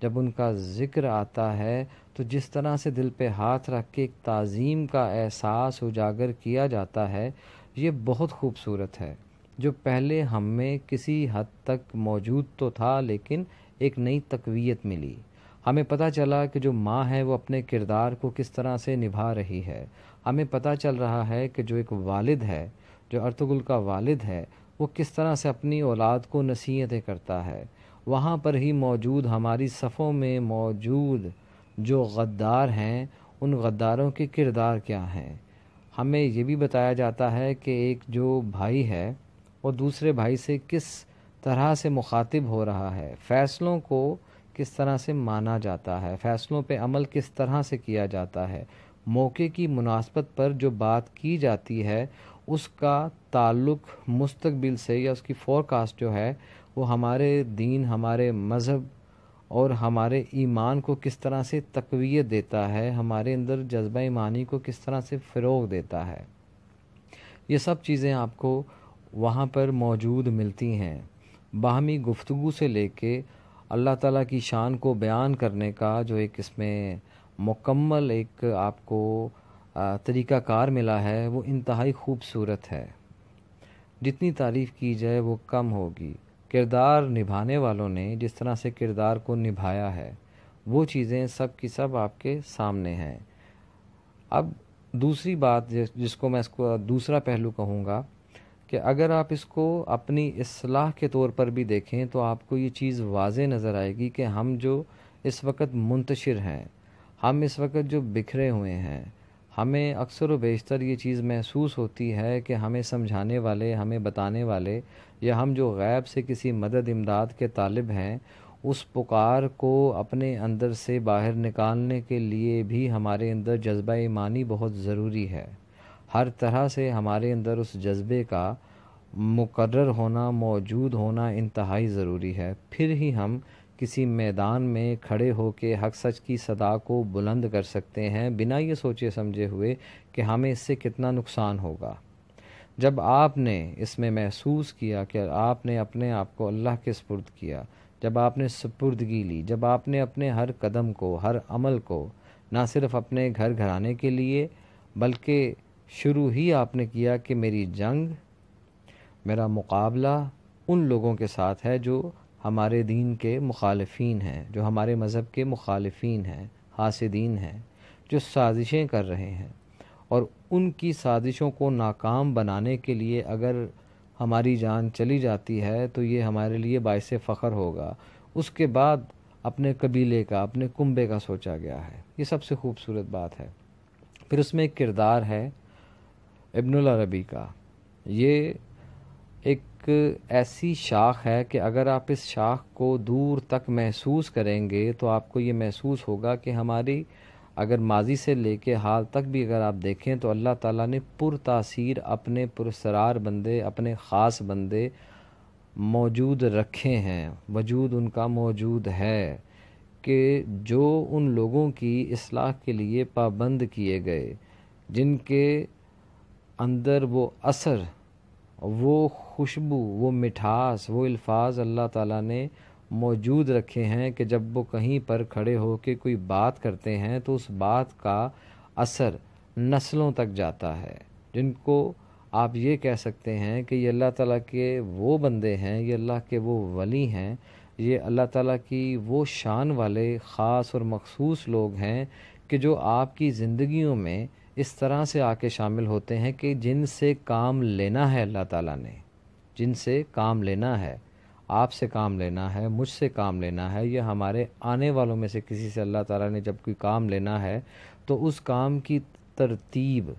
جب ان کا ذکر آتا ہے تو جس طرح سے دل پہ ہاتھ رکھ کے ایک تعظیم کا احساس اجاگر کیا جاتا ہے، یہ بہت خوبصورت ہے، جو پہلے ہم میں کسی حد تک موجود تو تھا لیکن ایک نئی تقویت ملی۔ ہمیں پتہ چلا کہ جو ماں ہے وہ اپنے کردار کو کس طرح سے نبھا رہی ہے۔ ہمیں پتہ چل رہا ہے کہ جو ایک والد ہے، جو ارطغرل کا والد ہے، وہ کس طرح سے اپنی اولاد کو نصیحتیں کرتا ہے۔ وہاں پر ہی موجود ہماری صفوں میں موجود جو غدار ہیں، ان غداروں کے کردار کیا ہیں۔ ہمیں یہ بھی بتایا جاتا ہے کہ ایک جو بھائی ہے وہ دوسرے بھائی سے کس طرح سے مخاطب ہو رہا ہے، فیصلوں کو کس طرح سے مانا جاتا ہے، فیصلوں پہ عمل کس طرح سے کیا جاتا ہے، موقع کی مناسبت پر جو بات کی جاتی ہے اس کا تعلق مستقبل سے یا اس کی فورکاسٹ جو ہے وہ ہمارے دین، ہمارے مذہب اور ہمارے ایمان کو کس طرح سے تقویت دیتا ہے، ہمارے اندر جذبہ ایمانی کو کس طرح سے فروغ دیتا ہے۔ یہ سب چیزیں آپ کو وہاں پر موجود ملتی ہیں۔ باہمی گفتگو سے لے کے اللہ تعالیٰ کی شان کو بیان کرنے کا جو ایک اس میں مکمل ایک آپ کو طریقہ کار ملا ہے، وہ انتہائی خوبصورت ہے۔ جتنی تعریف کی جائے وہ کم ہوگی۔ کردار نبھانے والوں نے جس طرح سے کردار کو نبھایا ہے، وہ چیزیں سب کی سب آپ کے سامنے ہیں۔ اب دوسری بات جس کو میں اس کو دوسرا پہلو کہوں گا کہ اگر آپ اس کو اپنی اصلاح کے طور پر بھی دیکھیں تو آپ کو یہ چیز واضح نظر آئے گی کہ ہم جو اس وقت منتشر ہیں، ہم اس وقت جو بکھرے ہوئے ہیں، ہمیں اکثر و بیشتر یہ چیز محسوس ہوتی ہے کہ ہمیں سمجھانے والے، ہمیں بتانے والے، یا ہم جو غیب سے کسی مدد امداد کے طالب ہیں، اس پکار کو اپنے اندر سے باہر نکالنے کے لیے بھی ہمارے اندر جذبہ ایمانی بہت ضروری ہے۔ ہر طرح سے ہمارے اندر اس جذبے کا مقرر ہونا، موجود ہونا انتہائی ضروری ہے، پھر ہی ہم کسی میدان میں کھڑے ہو کے حق سچ کی صدا کو بلند کر سکتے ہیں، بنا یہ سوچے سمجھے ہوئے کہ ہمیں اس سے کتنا نقصان ہوگا۔ جب آپ نے اس میں محسوس کیا کہ آپ نے اپنے آپ کو اللہ کے سپرد کیا، جب آپ نے سپردگی لی، جب آپ نے اپنے ہر قدم کو، ہر عمل کو نہ صرف اپنے گھر گھرانے کے لیے بلکہ شروع ہی آپ نے کیا کہ میری جنگ، میرا مقابلہ ان لوگوں کے ساتھ ہے جو ہمارے دین کے مخالفین ہیں، جو ہمارے مذہب کے مخالفین ہیں، حاسدین ہیں، جو سازشیں کر رہے ہیں، اور ان کی سازشوں کو ناکام بنانے کے لیے اگر ہماری جان چلی جاتی ہے تو یہ ہمارے لیے باعث فخر ہوگا۔ اس کے بعد اپنے قبیلے کا، اپنے کنبے کا سوچا گیا ہے، یہ سب سے خوبصورت بات ہے۔ پھر اس میں ایک کردار ہے ابن العربی کا۔ یہ ایک ایسی شاخ ہے کہ اگر آپ اس شاخ کو دور تک محسوس کریں گے تو آپ کو یہ محسوس ہوگا کہ ہماری اگر ماضی سے لے کے حال تک بھی اگر آپ دیکھیں تو اللہ تعالیٰ نے پر تاثیر اپنے پرسرار بندے، اپنے خاص بندے موجود رکھے ہیں، وجود ان کا موجود ہے کہ جو ان لوگوں کی اصلاح کے لیے پابند کیے گئے، جن کے اندر وہ اثر، وہ خوشبو، وہ مٹھاس، وہ الفاظ اللہ تعالیٰ نے موجود رکھے ہیں کہ جب وہ کہیں پر کھڑے ہو کے کوئی بات کرتے ہیں تو اس بات کا اثر نسلوں تک جاتا ہے، جن کو آپ یہ کہہ سکتے ہیں کہ یہ اللہ تعالیٰ کے وہ بندے ہیں، یہ اللہ کے وہ ولی ہیں، یہ اللہ تعالیٰ کی وہ شان والے خاص اور مخصوص لوگ ہیں کہ جو آپ کی زندگیوں میں اس طرح سے آ کے شامل ہوتے ہیں کہ جن سے کام لینا ہے اللہ تعالیٰ نے، جن سے کام لینا ہے، آپ سے کام لینا ہے، مجھ سے کام لینا ہے، یا ہمارے آنے والوں میں سے کسی سے اللہ تعالیٰ نے جب کوئی کام لینا ہے تو اس کام کی ترتیب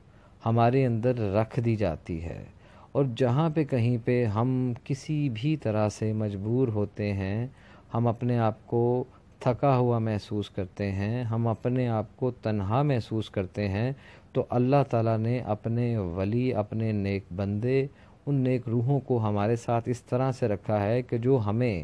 ہمارے اندر رکھ دی جاتی ہے، اور جہاں پہ کہیں پہ ہم کسی بھی طرح سے مجبور ہوتے ہیں، ہم اپنے آپ کو تھکا ہوا محسوس کرتے ہیں، ہم اپنے آپ کو تنہا محسوس کرتے ہیں، تو اللہ تعالیٰ نے اپنے ولی، اپنے نیک بندے، ان نیک روحوں کو ہمارے ساتھ اس طرح سے رکھا ہے کہ جو ہمیں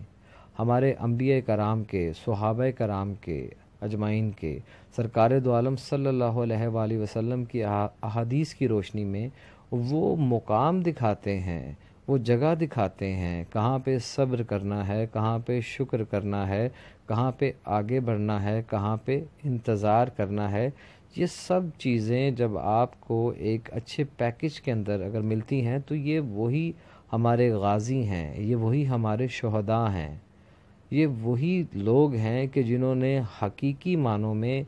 ہمارے انبیاء کرام کے، صحابہ کرام کے اجمعین کے، سرکار دو عالم صلی اللہ علیہ وآلہ وسلم کی احادیث کی روشنی میں وہ مقام دکھاتے ہیں، وہ جگہ دکھاتے ہیں کہاں پہ صبر کرنا ہے، کہاں پہ شکر کرنا ہے، کہاں پہ آگے بڑھنا ہے، کہاں پہ انتظار کرنا ہے۔ یہ سب چیزیں جب آپ کو ایک اچھے پیکج کے اندر اگر ملتی ہیں تو یہ وہی ہمارے غازی ہیں، یہ وہی ہمارے شہداء ہیں، یہ وہی لوگ ہیں کہ جنہوں نے حقیقی معنوں میں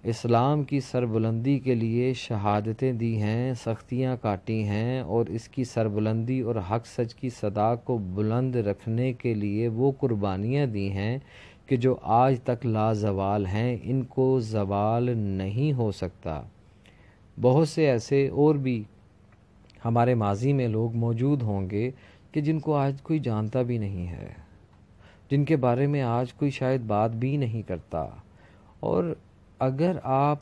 اسلام کی سربلندی کے لیے شہادتیں دی ہیں، سختیاں کاٹی ہیں، اور اس کی سربلندی اور حق سچ کی صدا کو بلند رکھنے کے لیے وہ قربانیاں دی ہیں کہ جو آج تک لازوال ہیں، ان کو زوال نہیں ہو سکتا۔ بہت سے ایسے اور بھی ہمارے ماضی میں لوگ موجود ہوں گے کہ جن کو آج کوئی جانتا بھی نہیں ہے، جن کے بارے میں آج کوئی شاید بات بھی نہیں کرتا۔ اور اگر آپ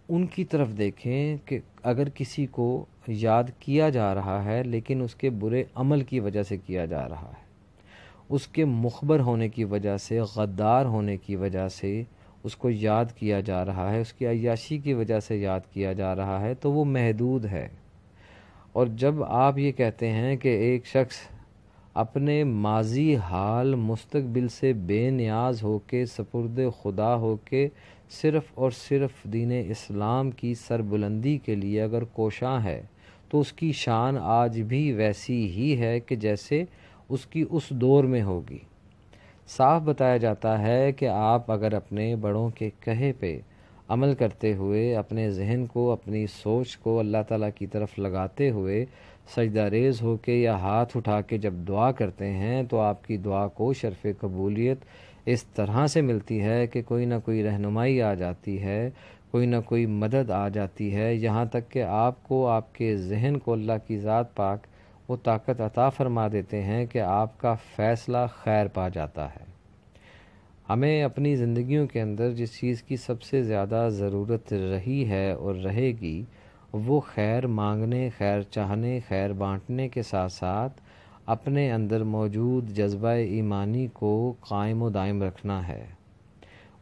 ان کی طرف دیکھیں کہ اگر کسی کو یاد کیا جا رہا ہے لیکن اس کے برے عمل کی وجہ سے کیا جا رہا ہے، اس کے مخبر ہونے کی وجہ سے، غدار ہونے کی وجہ سے اس کو یاد کیا جا رہا ہے، اس کی عیاشی کی وجہ سے یاد کیا جا رہا ہے، تو وہ محدود ہے۔ اور جب آپ یہ کہتے ہیں کہ ایک شخص اپنے ماضی حال مستقبل سے بے نیاز ہو کے سپرد خدا ہو کے صرف اور صرف دین اسلام کی سربلندی کے لیے اگر کوشاں ہے، تو اس کی شان آج بھی ویسی ہی ہے کہ جیسے اس کی اس دور میں ہوگی۔ صاف بتایا جاتا ہے کہ آپ اگر اپنے بڑوں کے کہے پہ عمل کرتے ہوئے اپنے ذہن کو، اپنی سوچ کو اللہ تعالیٰ کی طرف لگاتے ہوئے سجدہ ریز ہو کے یا ہاتھ اٹھا کے جب دعا کرتے ہیں، تو آپ کی دعا کو شرف قبولیت اس طرح سے ملتی ہے کہ کوئی نہ کوئی رہنمائی آ جاتی ہے، کوئی نہ کوئی مدد آ جاتی ہے، یہاں تک کہ آپ کو، آپ کے ذہن کو اللہ کی ذات پاک وہ طاقت عطا فرما دیتے ہیں کہ آپ کا فیصلہ خیر پا جاتا ہے۔ ہمیں اپنی زندگیوں کے اندر جس چیز کی سب سے زیادہ ضرورت رہی ہے اور رہے گی، وہ خیر مانگنے، خیر چاہنے، خیر بانٹنے کے ساتھ ساتھ اپنے اندر موجود جذبہ ایمانی کو قائم و دائم رکھنا ہے۔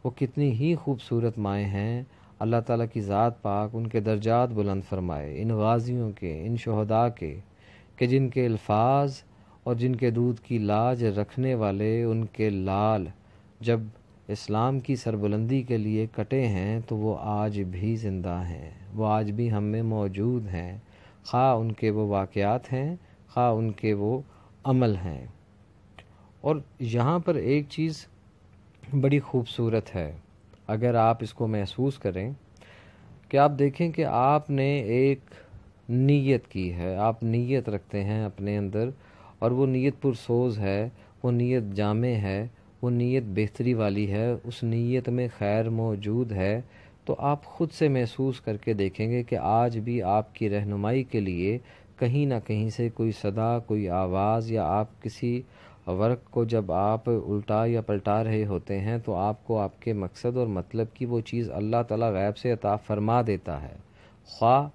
وہ کتنی ہی خوبصورت مائیں ہیں، اللہ تعالیٰ کی ذات پاک ان کے درجات بلند فرمائے، ان غازیوں کے، ان شہداء کے، کہ جن کے الفاظ اور جن کے دودھ کی لاج رکھنے والے ان کے لال جب اسلام کی سربلندی کے لیے کٹے ہیں تو وہ آج بھی زندہ ہیں، وہ آج بھی ہم میں موجود ہیں، خواہ ان کے وہ واقعات ہیں، خواہ ان کے وہ عمل ہیں۔ اور یہاں پر ایک چیز بڑی خوبصورت ہے، اگر آپ اس کو محسوس کریں کہ آپ دیکھیں کہ آپ نے ایک نیت کی ہے، آپ نیت رکھتے ہیں اپنے اندر، اور وہ نیت پرسوز ہے، وہ نیت جامع ہے، وہ نیت بہتری والی ہے، اس نیت میں خیر موجود ہے، تو آپ خود سے محسوس کر کے دیکھیں گے کہ آج بھی آپ کی رہنمائی کے لیے کہیں نہ کہیں سے کوئی صدا، کوئی آواز، یا آپ کسی ورق کو جب آپ الٹا یا پلٹا رہے ہوتے ہیں تو آپ کو آپ کے مقصد اور مطلب کی وہ چیز اللہ تعالیٰ غیب سے عطا فرما دیتا ہے، خواہ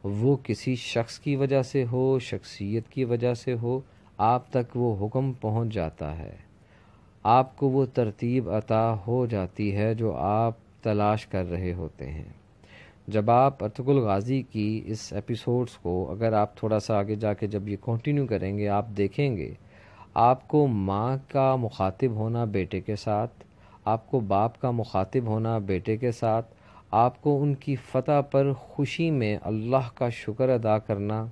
وہ کسی شخص کی وجہ سے ہو، شخصیت کی وجہ سے ہو، آپ تک وہ حکم پہنچ جاتا ہے، آپ کو وہ ترتیب عطا ہو جاتی ہے جو آپ تلاش کر رہے ہوتے ہیں۔ جب آپ ارطغرل غازی کی اس ایپیسوڈز کو اگر آپ تھوڑا سا آگے جا کے جب یہ کنٹینیو کریں گے، آپ دیکھیں گے آپ کو ماں کا مخاطب ہونا بیٹے کے ساتھ، آپ کو باپ کا مخاطب ہونا بیٹے کے ساتھ، آپ کو ان کی فتح پر خوشی میں اللہ کا شکر ادا کرنا،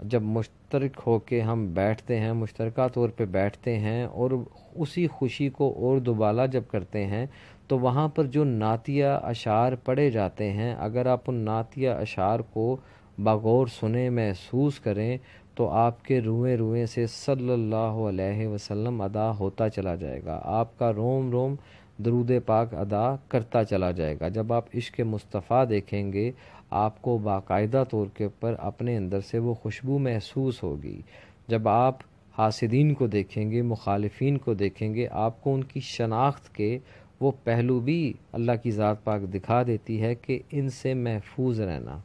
جب مشترک ہو کے ہم بیٹھتے ہیں، مشترکہ طور پہ بیٹھتے ہیں اور اسی خوشی کو اور دوبالا جب کرتے ہیں، تو وہاں پر جو نعتیہ اشعار پڑھے جاتے ہیں، اگر آپ ان نعتیہ اشعار کو بغور سنیں، محسوس کریں، تو آپ کے روئیں روئیں سے صلی اللہ علیہ وسلم ادا ہوتا چلا جائے گا، آپ کا روم روم درود پاک ادا کرتا چلا جائے گا۔ جب آپ عشق مصطفیٰ دیکھیں گے، آپ کو باقاعدہ طور کے اوپر اپنے اندر سے وہ خوشبو محسوس ہوگی۔ جب آپ حاسدین کو دیکھیں گے، مخالفین کو دیکھیں گے، آپ کو ان کی شناخت کے وہ پہلو بھی اللہ کی ذات پاک دکھا دیتی ہے کہ ان سے محفوظ رہنا،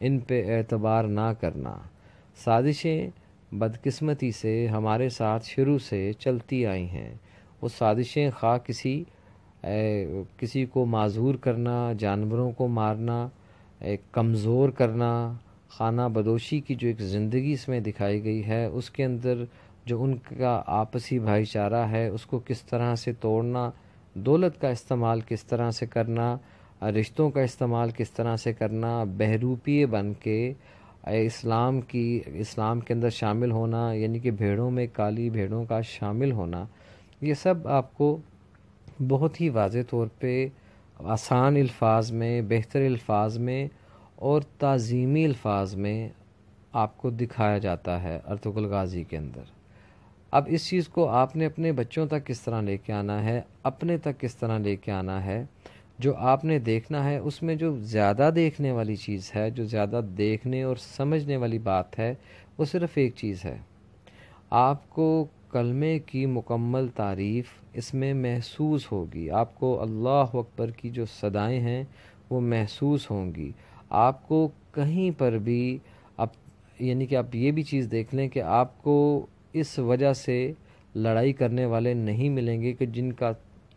ان پہ اعتبار نہ کرنا۔ سازشیں بدقسمتی سے ہمارے ساتھ شروع سے چلتی آئی ہیں، وہ سازشیں خواہ کسی کو معذور کرنا، جانوروں کو مارنا، کمزور کرنا، خانہ بدوشی کی جو ایک زندگی اس میں دکھائی گئی ہے، اس کے اندر جو ان کا آپسی بھائی چارہ ہے اس کو کس طرح سے توڑنا، دولت کا استعمال کس طرح سے کرنا، رشتوں کا استعمال کس طرح سے کرنا، بہروپیے بن کے اسلام کے اندر شامل ہونا، یعنی کہ بھیڑوں میں کالی بھیڑوں کا شامل ہونا، یہ سب آپ کو بہت ہی واضح طور پہ آسان الفاظ میں، بہتر الفاظ میں اور تعظیمی الفاظ میں آپ کو دکھایا جاتا ہے ارطغرل غازی کے اندر۔ اب اس چیز کو آپ نے اپنے بچوں تک کس طرح لے کے آنا ہے، اپنے تک کس طرح لے کے آنا ہے، جو آپ نے دیکھنا ہے اس میں جو زیادہ دیکھنے والی چیز ہے، جو زیادہ دیکھنے اور سمجھنے والی بات ہے، وہ صرف ایک چیز ہے، آپ کو کلمے کی مکمل تعریف اس میں محسوس ہوگی، آپ کو اللہ اکبر کی جو صدائیں ہیں وہ محسوس ہوں گی، آپ کو کہیں پر بھی یعنی کہ آپ یہ بھی چیز دیکھ لیں کہ آپ کو اس وجہ سے لڑائی کرنے والے نہیں ملیں گے کہ جن کا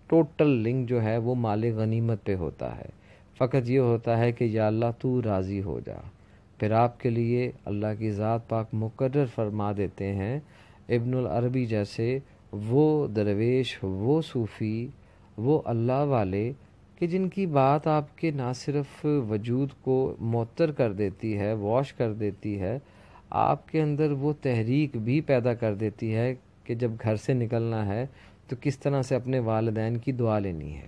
ٹوٹل لنک جو ہے وہ مال غنیمت پہ ہوتا ہے، فقط یہ ہوتا ہے کہ یا اللہ تو راضی ہو جا، پھر آپ کے لیے اللہ کی ذات پاک مقرر فرما دیتے ہیں ابن العربی جیسے وہ درویش، وہ صوفی، وہ اللہ والے کہ جن کی بات آپ کے نہ صرف وجود کو معطر کر دیتی ہے، واش کر دیتی ہے، آپ کے اندر وہ تحریک بھی پیدا کر دیتی ہے کہ جب گھر سے نکلنا ہے تو کس طرح سے اپنے والدین کی دعا لینی ہے۔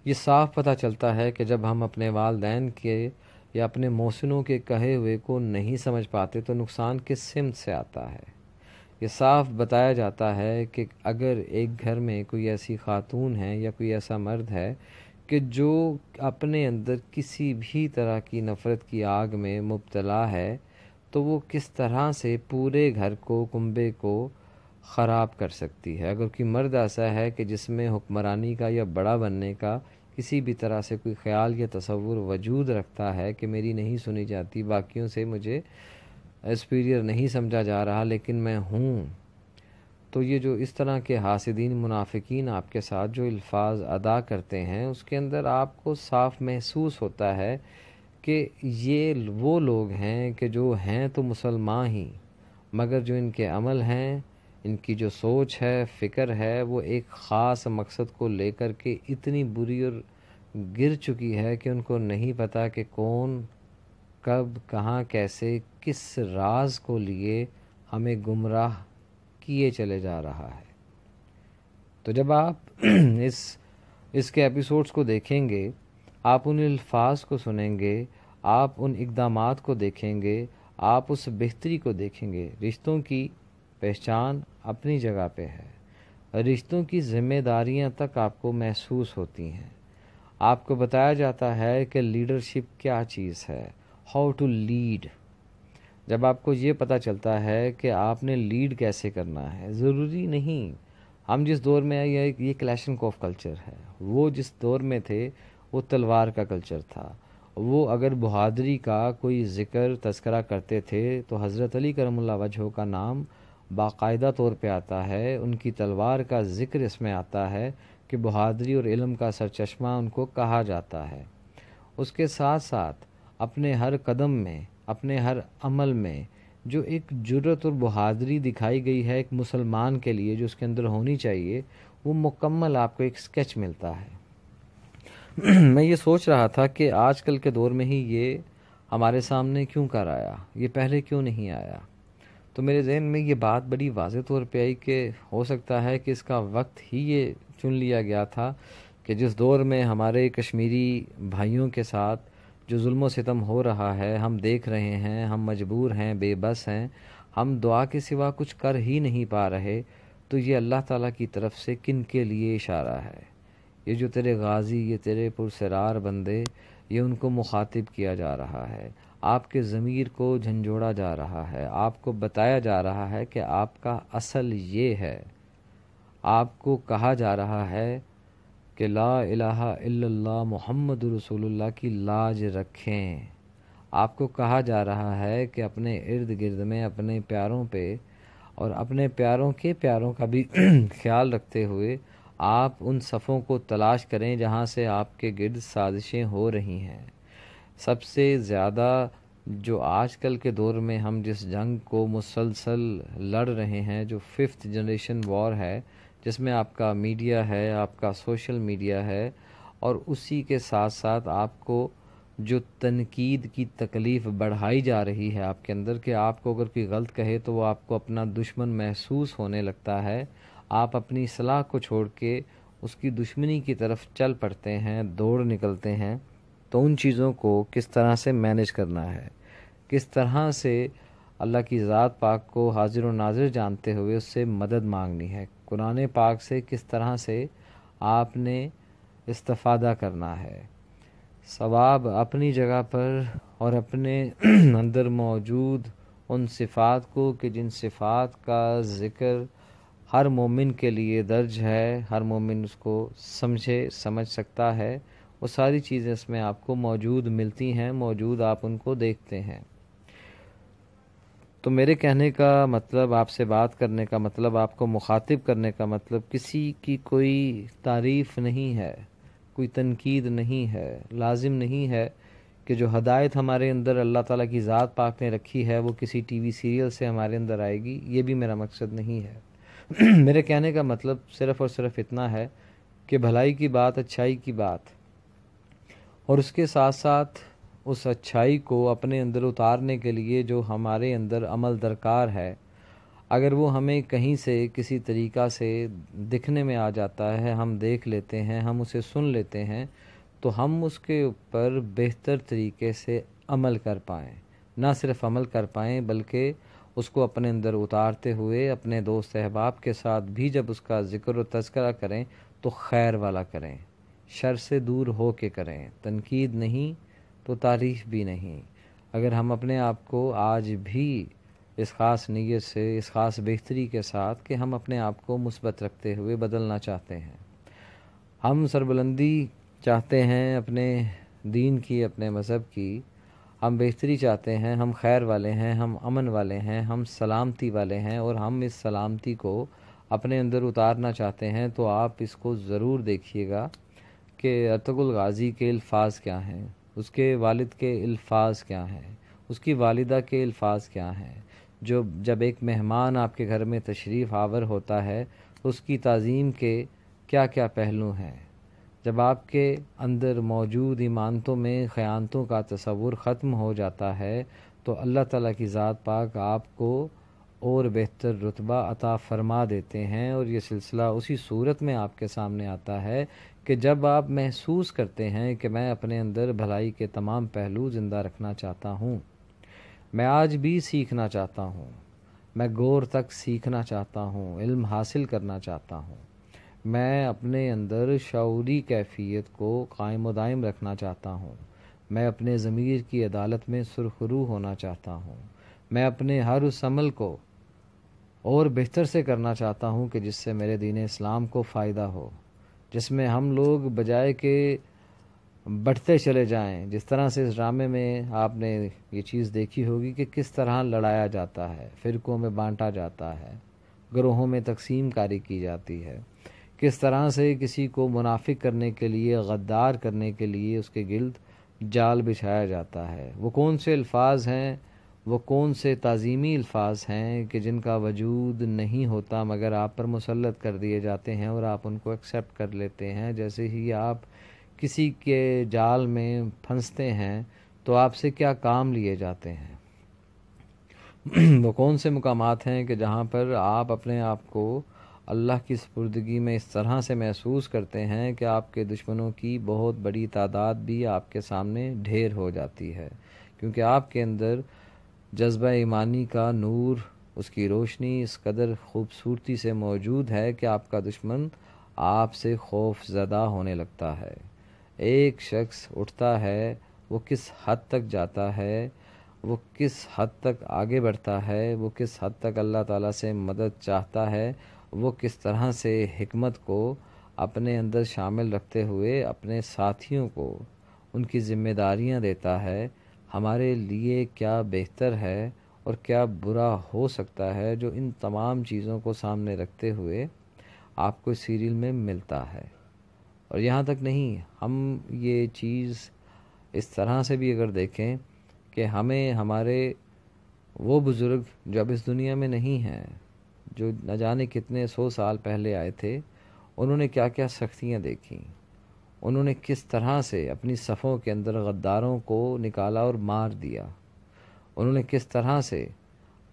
یہ صاف پتہ چلتا ہے کہ جب ہم اپنے والدین کے یا اپنے محسنوں کے کہے ہوئے کو نہیں سمجھ پاتے تو نقصان کس سمت سے آتا ہے۔ یہ صاف بتایا جاتا ہے کہ اگر ایک گھر میں کوئی ایسی خاتون ہے یا کوئی ایسا مرد ہے کہ جو اپنے اندر کسی بھی طرح کی نفرت کی آگ میں مبتلا ہے تو وہ کس طرح سے پورے گھر کو، کنبے کو خراب کر سکتی ہے۔ اگر کوئی مرد ایسا ہے کہ جس میں حکمرانی کا یا بڑا بننے کا کسی بھی طرح سے کوئی خیال یا تصور وجود رکھتا ہے کہ میری نہیں سنی جاتی، باقیوں سے مجھے اسپیریئر نہیں سمجھا جا رہا لیکن میں ہوں، تو یہ جو اس طرح کے حاسدین منافقین آپ کے ساتھ جو الفاظ ادا کرتے ہیں اس کے اندر آپ کو صاف محسوس ہوتا ہے کہ یہ وہ لوگ ہیں کہ جو ہیں تو مسلمان ہی، مگر جو ان کے عمل ہیں، ان کی جو سوچ ہے، فکر ہے، وہ ایک خاص مقصد کو لے کر کے اتنی بری اور گر چکی ہے کہ ان کو نہیں پتہ کہ کون، کب، کہاں، کیسے، کس راز کو لیے ہمیں گمراہ کیے چلے جا رہا ہے۔ تو جب آپ اس کے ایپیسوڈز کو دیکھیں گے، آپ ان الفاظ کو سنیں گے، آپ ان اقدامات کو دیکھیں گے، آپ اس بہتری کو دیکھیں گے۔ رشتوں کی پہچان اپنی جگہ پہ ہے، رشتوں کی ذمہ داریاں تک آپ کو محسوس ہوتی ہیں، آپ کو بتایا جاتا ہے کہ لیڈرشپ کیا چیز ہے، ہاؤ ٹو لیڈ۔ جب آپ کو یہ پتہ چلتا ہے کہ آپ نے لیڈ کیسے کرنا ہے، ضروری نہیں ہم جس دور میں آئے یہ کلیشنکوف کلچر ہے، وہ جس دور میں تھے وہ تلوار کا کلچر تھا، وہ اگر بہادری کا کوئی ذکر تذکرہ کرتے تھے تو حضرت علی کرم اللہ وجہہ کا نام باقاعدہ طور پہ آتا ہے، ان کی تلوار کا ذکر اس میں آتا ہے کہ بہادری اور علم کا سرچشمہ ان کو کہا جاتا ہے۔ اس کے ساتھ ساتھ اپنے ہر قدم میں، اپنے ہر عمل میں جو ایک جرأت اور بہادری دکھائی گئی ہے ایک مسلمان کے لیے جو اس کے اندر ہونی چاہیے، وہ مکمل آپ کو ایک سکیچ ملتا ہے۔ میں یہ سوچ رہا تھا کہ آج کل کے دور میں ہی یہ ہمارے سامنے کیوں کر آیا، یہ پہلے کیوں نہیں آیا؟ تو میرے ذہن میں یہ بات بڑی واضح طور پہ آئی کہ ہو سکتا ہے کہ اس کا وقت ہی یہ چن لیا گیا تھا کہ جس دور میں ہمارے کشمیری بھائیوں کے ساتھ جو ظلم و ستم ہو رہا ہے، ہم دیکھ رہے ہیں، ہم مجبور ہیں، بے بس ہیں، ہم دعا کے سوا کچھ کر ہی نہیں پا رہے، تو یہ اللہ تعالیٰ کی طرف سے کن کے لیے اشارہ ہے؟ یہ جو تیرے غازی، یہ تیرے پرسرار بندے، یہ ان کو مخاطب کیا جا رہا ہے، آپ کے ضمیر کو جھنجھوڑا جا رہا ہے، آپ کو بتایا جا رہا ہے کہ آپ کا اصل یہ ہے، آپ کو کہا جا رہا ہے کہ لا الہ الا اللہ محمد رسول اللہ کی لاج رکھیں، آپ کو کہا جا رہا ہے کہ اپنے ارد گرد میں اپنے پیاروں پہ اور اپنے پیاروں کے پیاروں کا بھی خیال رکھتے ہوئے آپ ان صفوں کو تلاش کریں جہاں سے آپ کے گرد سازشیں ہو رہی ہیں۔ سب سے زیادہ جو آج کل کے دور میں ہم جس جنگ کو مسلسل لڑ رہے ہیں، جو 5th جنریشن وار ہے، جس میں آپ کا میڈیا ہے، آپ کا سوشل میڈیا ہے، اور اسی کے ساتھ ساتھ آپ کو جو تنقید کی تکلیف بڑھائی جا رہی ہے آپ کے اندر، کہ آپ کو اگر کوئی غلط کہے تو وہ آپ کو اپنا دشمن محسوس ہونے لگتا ہے، آپ اپنی اصلاح کو چھوڑ کے اس کی دشمنی کی طرف چل پڑتے ہیں، دوڑ نکلتے ہیں. تو ان چیزوں کو کس طرح سے مینیج کرنا ہے، کس طرح سے اللہ کی ذات پاک کو حاضر و ناظر جانتے ہوئے اس سے مدد مانگنی ہے، قرآن پاک سے کس طرح سے آپ نے استفادہ کرنا ہے. ثواب اپنی جگہ پر اور اپنے اندر موجود ان صفات کو، کہ جن صفات کا ذکر ہر مومن کے لیے درج ہے، ہر مومن اس کو سمجھ سکتا ہے، وہ ساری چیزیں اس میں آپ کو موجود ملتی ہیں، موجود آپ ان کو دیکھتے ہیں. تو میرے کہنے کا مطلب، آپ سے بات کرنے کا مطلب، آپ کو مخاطب کرنے کا مطلب کسی کی کوئی تعریف نہیں ہے، کوئی تنقید نہیں ہے. لازم نہیں ہے کہ جو ہدایت ہمارے اندر اللہ تعالیٰ کی ذات پاک نے رکھی ہے وہ کسی ٹی وی سیریل سے ہمارے اندر آئے گی، یہ بھی میرا مقصد نہیں ہے. میرے کہنے کا مطلب صرف اور صرف اتنا ہے کہ بھلائی کی بات، اچھائی کی بات، اور اس کے ساتھ ساتھ اس اچھائی کو اپنے اندر اتارنے کے لیے جو ہمارے اندر عمل درکار ہے، اگر وہ ہمیں کہیں سے کسی طریقہ سے دکھنے میں آ جاتا ہے، ہم دیکھ لیتے ہیں، ہم اسے سن لیتے ہیں، تو ہم اس کے اوپر بہتر طریقے سے عمل کر پائیں. نہ صرف عمل کر پائیں بلکہ اس کو اپنے اندر اتارتے ہوئے اپنے دوست احباب کے ساتھ بھی جب اس کا ذکر و تذکرہ کریں تو خیر والا کریں، شر سے دور ہو کے کریں، تنقید نہیں تو تعریف بھی نہیں. اگر ہم اپنے آپ کو آج بھی اس خاص نیت سے، اس خاص بہتری کے ساتھ کہ ہم اپنے آپ کو مثبت رکھتے ہوئے بدلنا چاہتے ہیں، ہم سربلندی چاہتے ہیں اپنے دین کی، اپنے مذہب کی، ہم بہتری چاہتے ہیں، ہم خیر والے ہیں، ہم امن والے ہیں، ہم سلامتی والے ہیں، اور ہم اس سلامتی کو اپنے اندر اتارنا چاہتے ہیں، تو آپ اس کو ضرور دیکھیے گا کہ ارطغرل غازی کے الفاظ کیا ہیں، اس کے والد کے الفاظ کیا ہیں، اس کی والدہ کے الفاظ کیا ہیں. جب ایک مہمان آپ کے گھر میں تشریف آور ہوتا ہے تو اس کی تعظیم کے کیا کیا پہلو ہیں. جب آپ کے اندر موجود ایمانتوں میں خیانتوں کا تصور ختم ہو جاتا ہے تو اللہ تعالیٰ کی ذات پاک آپ کو اور بہتر رتبہ عطا فرما دیتے ہیں. اور یہ سلسلہ اسی صورت میں آپ کے سامنے آتا ہے کہ جب آپ محسوس کرتے ہیں کہ میں اپنے اندر بھلائی کے تمام پہلو زندہ رکھنا چاہتا ہوں، میں آج بھی سیکھنا چاہتا ہوں، میں غور تک سیکھنا چاہتا ہوں، علم حاصل کرنا چاہتا ہوں، میں اپنے اندر شعوری کیفیت کو قائم و دائم رکھنا چاہتا ہوں، میں اپنے ضمیر کی عدالت میں سرخرو ہونا چاہتا ہوں، میں اپنے ہر اس عمل کو اور بہتر سے کرنا چاہتا ہوں کہ جس سے میرے دین اسلام کو فائدہ ہو، جس میں ہم لوگ بجائے کہ بڑھتے چلے جائیں. جس طرح سے اس ڈرامے میں آپ نے یہ چیز دیکھی ہوگی کہ کس طرح لڑایا جاتا ہے، فرقوں میں بانٹا جاتا ہے، گروہوں میں تقسیم کاری کی جاتی ہے، کس طرح سے کسی کو منافق کرنے کے لیے، غدار کرنے کے لیے اس کے گرد جال بچھایا جاتا ہے. وہ کون سے الفاظ ہیں، وہ کون سے تعظیمی الفاظ ہیں کہ جن کا وجود نہیں ہوتا مگر آپ پر مسلط کر دیے جاتے ہیں اور آپ ان کو ایکسیپٹ کر لیتے ہیں. جیسے ہی آپ کسی کے جال میں پھنستے ہیں تو آپ سے کیا کام لیے جاتے ہیں. وہ کون سے مقامات ہیں کہ جہاں پر آپ اپنے آپ کو اللہ کی سپردگی میں اس طرح سے محسوس کرتے ہیں کہ آپ کے دشمنوں کی بہت بڑی تعداد بھی آپ کے سامنے ڈھیر ہو جاتی ہے، کیونکہ آپ کے اندر جذبہ ایمانی کا نور، اس کی روشنی اس قدر خوبصورتی سے موجود ہے کہ آپ کا دشمن آپ سے خوف زدہ ہونے لگتا ہے. ایک شخص اٹھتا ہے، وہ کس حد تک جاتا ہے، وہ کس حد تک آگے بڑھتا ہے، وہ کس حد تک اللہ تعالیٰ سے مدد چاہتا ہے، وہ کس طرح سے حکمت کو اپنے اندر شامل رکھتے ہوئے اپنے ساتھیوں کو ان کی ذمہ داریاں دیتا ہے. ہمارے لیے کیا بہتر ہے اور کیا برا ہو سکتا ہے جو ان تمام چیزوں کو سامنے رکھتے ہوئے آپ کو سیریل میں ملتا ہے. اور یہاں تک نہیں، ہم یہ چیز اس طرح سے بھی اگر دیکھیں کہ ہمیں ہمارے وہ بزرگ جو اب اس دنیا میں نہیں ہیں، جو نہ جانے کتنے 100 سال پہلے آئے تھے، انہوں نے کیا کیا سختیاں دیکھیں، انہوں نے کس طرح سے اپنی صفوں کے اندر غداروں کو نکالا اور مار دیا، انہوں نے کس طرح سے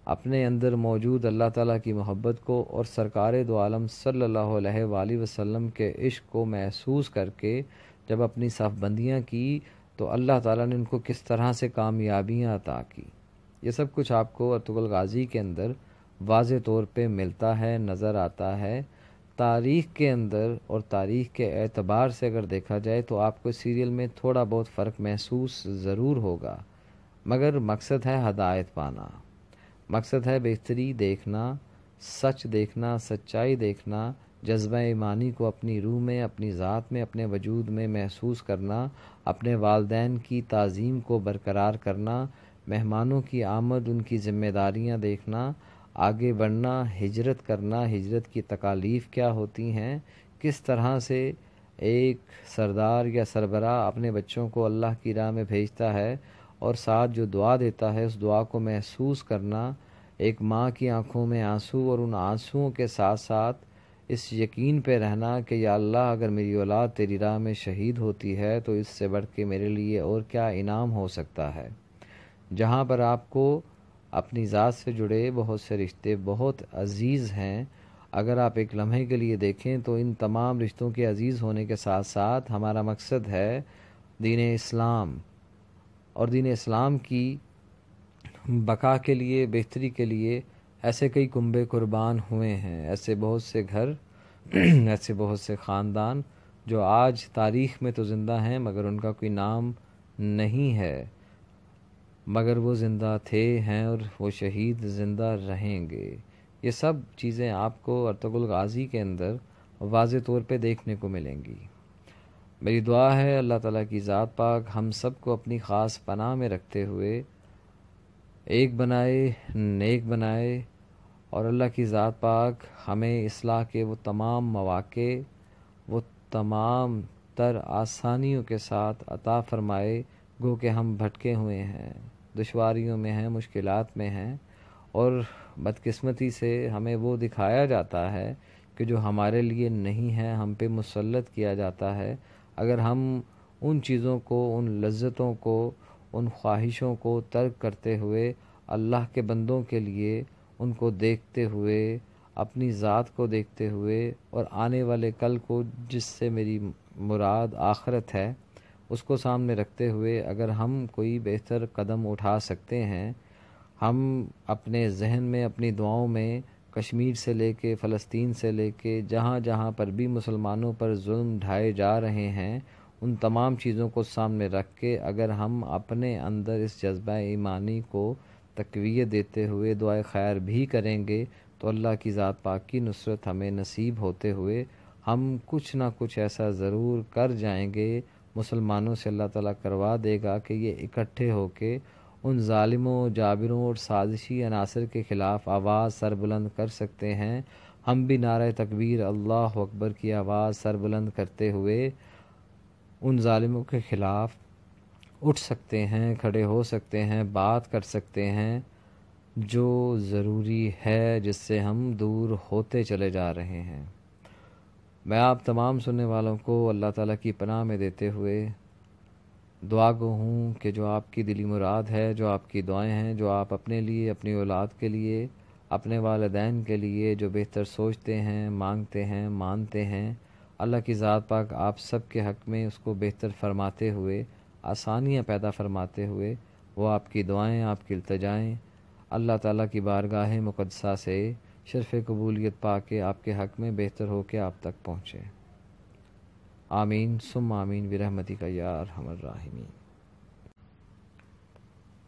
اپنے اندر موجود اللہ تعالیٰ کی محبت کو اور سرکار دو عالم صلی اللہ علیہ وآلہ وسلم کے عشق کو محسوس کر کے جب اپنی صف بندیاں کی تو اللہ تعالیٰ نے ان کو کس طرح سے کامیابیاں عطا کی. یہ سب کچھ آپ کو ارطغرل غازی کے اندر واضح طور پہ ملتا ہے، نظر آتا ہے. تاریخ کے اندر اور تاریخ کے اعتبار سے اگر دیکھا جائے تو آپ کو سیریل میں تھوڑا بہت فرق محسوس ضرور ہوگا، مگر مقصد ہے ہدایت پانا، مقصد ہے بہتری دیکھنا، سچ دیکھنا، سچائی دیکھنا، جذبہ ایمانی کو اپنی روح میں، اپنی ذات میں، اپنے وجود میں محسوس کرنا، اپنے والدین کی تعظیم کو برقرار کرنا، مہمانوں کی آمد، ان کی ذمہ داریاں دیکھنا، آگے بڑھنا، ہجرت کرنا، ہجرت کی تکالیف کیا ہوتی ہیں، کس طرح سے ایک سردار یا سربراہ اپنے بچوں کو اللہ کی راہ میں بھیجتا ہے اور ساتھ جو دعا دیتا ہے اس دعا کو محسوس کرنا، ایک ماں کی آنکھوں میں آنسو اور ان آنسوؤں کے ساتھ ساتھ اس یقین پہ رہنا کہ یا اللہ اگر میری اولاد تیری راہ میں شہید ہوتی ہے تو اس سے بڑھ کے میرے لیے اور کیا انعام ہو سکتا ہے. جہاں پر آپ کو اپنی ذات سے جڑے بہت سے رشتے بہت عزیز ہیں، اگر آپ ایک لمحے کے لیے دیکھیں تو ان تمام رشتوں کے عزیز ہونے کے ساتھ ساتھ ہمارا مقصد ہے دین اسلام، اور دین اسلام کی بقا کے لیے، بہتری کے لیے ایسے کئی کنبے قربان ہوئے ہیں، ایسے بہت سے گھر ایسے بہت سے خاندان جو آج تاریخ میں تو زندہ ہیں مگر ان کا کوئی نام نہیں ہے، مگر وہ زندہ تھے، ہیں اور وہ شہید زندہ رہیں گے. یہ سب چیزیں آپ کو ارطغرل غازی کے اندر واضح طور پہ دیکھنے کو ملیں گی. میری دعا ہے اللہ تعالیٰ کی ذات پاک ہم سب کو اپنی خاص پناہ میں رکھتے ہوئے ایک بنائے، نیک بنائے، اور اللہ کی ذات پاک ہمیں اصلاح کے وہ تمام مواقع، وہ تمام تر آسانیوں کے ساتھ عطا فرمائے. گو کہ ہم بھٹکے ہوئے ہیں، دشواریوں میں ہیں، مشکلات میں ہیں، اور بدقسمتی سے ہمیں وہ دکھایا جاتا ہے کہ جو ہمارے لیے نہیں ہے، ہم پہ مسلط کیا جاتا ہے. اگر ہم ان چیزوں کو، ان لذتوں کو، ان خواہشوں کو ترک کرتے ہوئے اللہ کے بندوں کے لیے ان کو دیکھتے ہوئے، اپنی ذات کو دیکھتے ہوئے اور آنے والے کل کو جس سے میری مراد آخرت ہے اس کو سامنے رکھتے ہوئے اگر ہم کوئی بہتر قدم اٹھا سکتے ہیں، ہم اپنے ذہن میں، اپنی دعاؤں میں کشمیر سے لے کے فلسطین سے لے کے جہاں جہاں پر بھی مسلمانوں پر ظلم ڈھائے جا رہے ہیں ان تمام چیزوں کو سامنے رکھ کے اگر ہم اپنے اندر اس جذبہ ایمانی کو تقویت دیتے ہوئے دعائے خیر بھی کریں گے تو اللہ کی ذات پاک کی نصرت ہمیں نصیب ہوتے ہوئے ہم کچھ نہ کچھ ایسا ضرور کر جائیں گے، مسلمانوں سے اللہ تعالیٰ کروا دے گا کہ یہ اکٹھے ہو کے ان ظالموں، جابروں اور سازشی عناصر کے خلاف آواز سر بلند کر سکتے ہیں. ہم بھی نعرہ تکبیر اللہ اکبر کی آواز سر بلند کرتے ہوئے ان ظالموں کے خلاف اٹھ سکتے ہیں، کھڑے ہو سکتے ہیں، بات کر سکتے ہیں جو ضروری ہے، جس سے ہم دور ہوتے چلے جا رہے ہیں. میں آپ تمام سننے والوں کو اللہ تعالیٰ کی پناہ میں دیتے ہوئے دعا گو ہوں کہ جو آپ کی دلی مراد ہے، جو آپ کی دعائیں ہیں، جو آپ اپنے لیے، اپنی اولاد کے لیے، اپنے والدین کے لیے جو بہتر سوچتے ہیں، مانگتے ہیں، مانتے ہیں، اللہ کی ذات پاک آپ سب کے حق میں اس کو بہتر فرماتے ہوئے، آسانیاں پیدا فرماتے ہوئے، وہ آپ کی دعائیں، آپ کی التجائیں اللہ تعالیٰ کی بارگاہ مقدسہ سے شرف قبولیت پا کے آپ کے حق میں بہتر ہو کے آپ تک پہنچے. آمین ثم آمین برحمتک یا ارحم الراحمین.